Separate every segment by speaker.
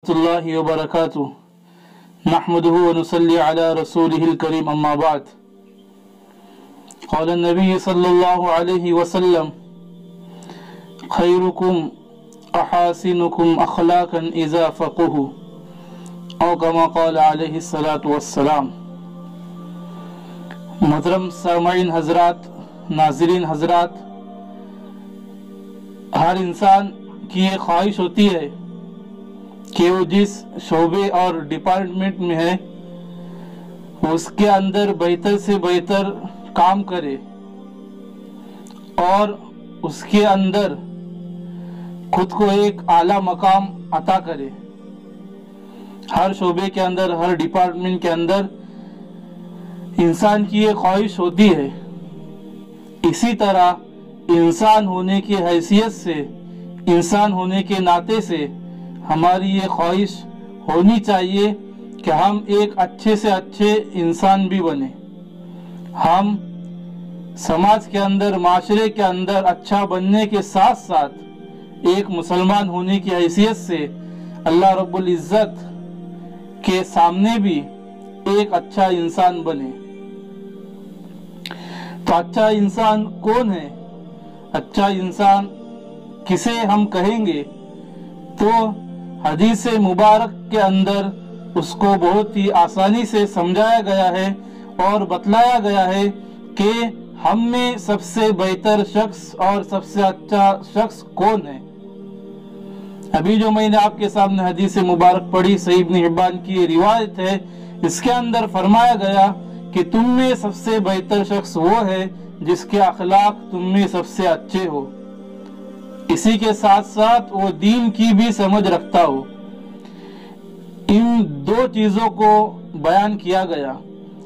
Speaker 1: الله وبركاته نحمده ونصلي على رسوله الكريم أما بعد قال النبي صلى الله عليه وسلم خيركم أحاسنكم أخلاقا إذا فقهوا أو كما قال عليه الصلاة والسلام۔ محترم سامعین حضرات، ناظرین حضرات، ہر انسان کی یہ خواہش ہوتی ہے کہ وہ جس شعبے اور ڈپارٹمنٹ میں ہے اس کے اندر بہتر سے بہتر کام کرے اور اس کے اندر خود کو ایک اعلیٰ مقام عطا کرے۔ ہر شعبے کے اندر، ہر ڈپارٹمنٹ کے اندر انسان کی یہ خواہش ہوتی ہے۔ اسی طرح انسان ہونے کی حیثیت سے، انسان ہونے کے ناطے سے ہماری یہ خواہش ہونی چاہیے کہ ہم ایک اچھے سے اچھے انسان بھی بنیں۔ ہم سماج کے اندر، معاشرے کے اندر اچھا بننے کے ساتھ ساتھ ایک مسلمان ہونے کی حیثیت سے اللہ رب العزت کے سامنے بھی ایک اچھا انسان بنے۔ تو اچھا انسان کون ہے؟ اچھا انسان کسے ہم کہیں گے؟ تو حدیث مبارک کے اندر اس کو بہت ہی آسانی سے سمجھایا گیا ہے اور بتلایا گیا ہے کہ ہم میں سب سے بہتر شخص اور سب سے اچھا شخص کون ہے۔ ابھی جو میں نے آپ کے سامنے حدیث مبارک پڑھی، صحیح ابن حبان کی روایت ہے، اس کے اندر فرمایا گیا کہ تم میں سب سے بہتر شخص وہ ہے جس کے اخلاق تم میں سب سے اچھے ہو، اسی کے ساتھ ساتھ وہ دین کی بھی سمجھ رکھتا ہو۔ ان دو چیزوں کو بیان کیا گیا،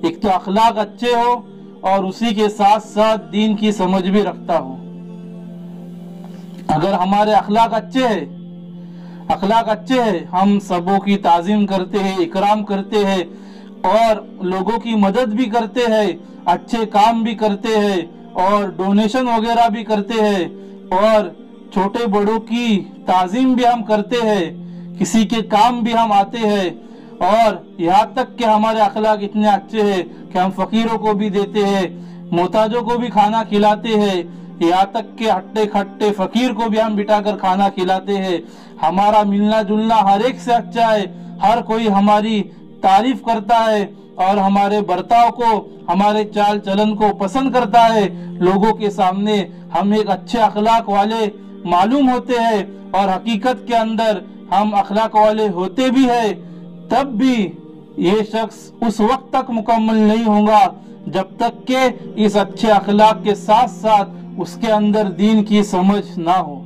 Speaker 1: ایک تو اخلاق اچھے ہو اور اسی کے ساتھ ساتھ دین کی سمجھ بھی رکھتا ہو۔ اگر ہمارے اخلاق اچھے ہیں، ہم سبوں کی تعظیم کرتے ہیں، اکرام کرتے ہیں اور لوگوں کی مدد بھی کرتے ہیں، اچھے کام بھی کرتے ہیں اور ڈونیشن وغیرہ بھی کرتے ہیں اور چھوٹے بڑوں کی تعظیم بھی ہم کرتے ہیں، کسی کے کام بھی ہم آتے ہیں، اور یہاں تک کہ ہمارے اخلاق اتنے اچھے ہیں کہ ہم فقیروں کو بھی دیتے ہیں، محتاجوں کو بھی کھانا کھلاتے ہیں، یہاں تک کہ ہٹے کھٹے فقیر کو بھی ہم بٹھا کر کھانا کھلاتے ہیں۔ ہمارا ملنا جلنا ہر ایک سے اچھا ہے، ہر کوئی ہماری تعریف کرتا ہے اور ہمارے برتاؤ کو، ہمارے چال چلن کو پسند کرتا ہے۔ لوگوں کے سامنے ہم ایک اچھے اخلاق والے معلوم ہوتے ہیں اور حقیقت کے اندر ہم اخلاق والے ہوتے بھی ہیں، تب بھی یہ شخص اس وقت تک مکمل نہیں ہوگا جب تک کہ اس اچھے اخلاق کے ساتھ ساتھ اس کے اندر دین کی سمجھ نہ ہو۔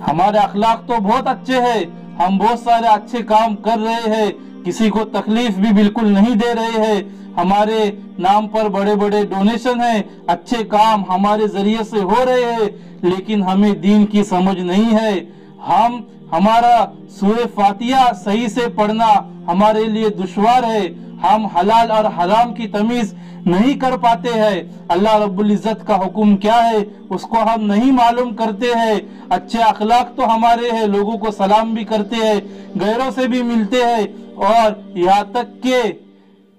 Speaker 1: ہمارے اخلاق تو بہت اچھے ہیں، ہم بہت سارے اچھے کام کر رہے ہیں، کسی کو تکلیف بھی بالکل نہیں دے رہے ہیں، ہمارے نام پر بڑے بڑے ڈونیشن ہیں، اچھے کام ہمارے ذریعے سے ہو رہے ہیں، لیکن ہمیں دین کی سمجھ نہیں ہے۔ ہمارا سورہ فاتحہ صحیح سے پڑھنا ہمارے لیے دشوار ہے، ہم حلال اور حرام کی تمیز نہیں کر پاتے ہیں، اللہ رب العزت کا حکم کیا ہے اس کو ہم نہیں معلوم کرتے ہیں۔ اچھے اخلاق تو ہمارے ہیں، لوگوں کو سلام بھی کرتے ہیں، غیروں سے بھی ملتے ہیں اور یہاں تک کہ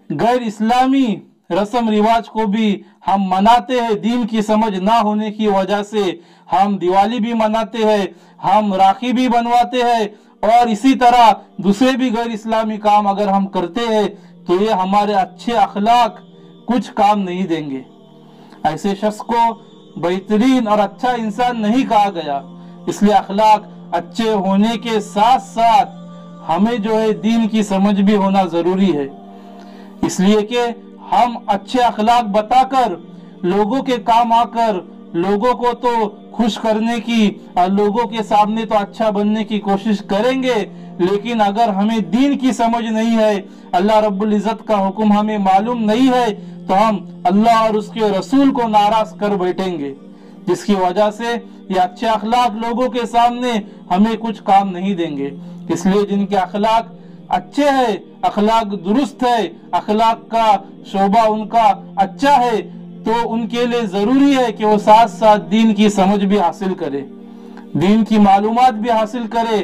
Speaker 1: غیر اسلامی رسم رواج کو بھی ہم مناتے ہیں۔ دین کی سمجھ نہ ہونے کی وجہ سے ہم دیوالی بھی مناتے ہیں، ہم راکھی بھی بنواتے ہیں اور اسی طرح دوسرے بھی غیر اسلامی کام اگر ہم کرتے ہیں تو یہ ہمارے اچھے اخلاق کچھ کام نہیں دیں گے۔ ایسے شخص کو بہترین اور اچھا انسان نہیں کہا گیا۔ اس لیے اخلاق اچھے ہونے کے ساتھ ساتھ ہمیں جو ہے دین کی سمجھ بھی ہونا ضروری ہے، اس لیے کہ ہم اچھے اخلاق بتا کر، لوگوں کے کام آ کر، لوگوں کو تو خوش کرنے کی اور لوگوں کے سامنے تو اچھا بننے کی کوشش کریں گے، لیکن اگر ہمیں دین کی سمجھ نہیں ہے، اللہ رب العزت کا حکم ہمیں معلوم نہیں ہے، تو ہم اللہ اور اس کے رسول کو ناراض کر بیٹھیں گے، جس کی وجہ سے یہ اچھے اخلاق لوگوں کے سامنے ہمیں کچھ کام نہیں دیں گے۔ اس لیے جن کے اخلاق اچھے ہیں، اخلاق درست ہے، اخلاق کا شعبہ ان کا اچھا ہے، تو ان کے لیے ضروری ہے کہ وہ ساتھ ساتھ دین کی سمجھ بھی حاصل کرے، دین کی معلومات بھی حاصل کرے۔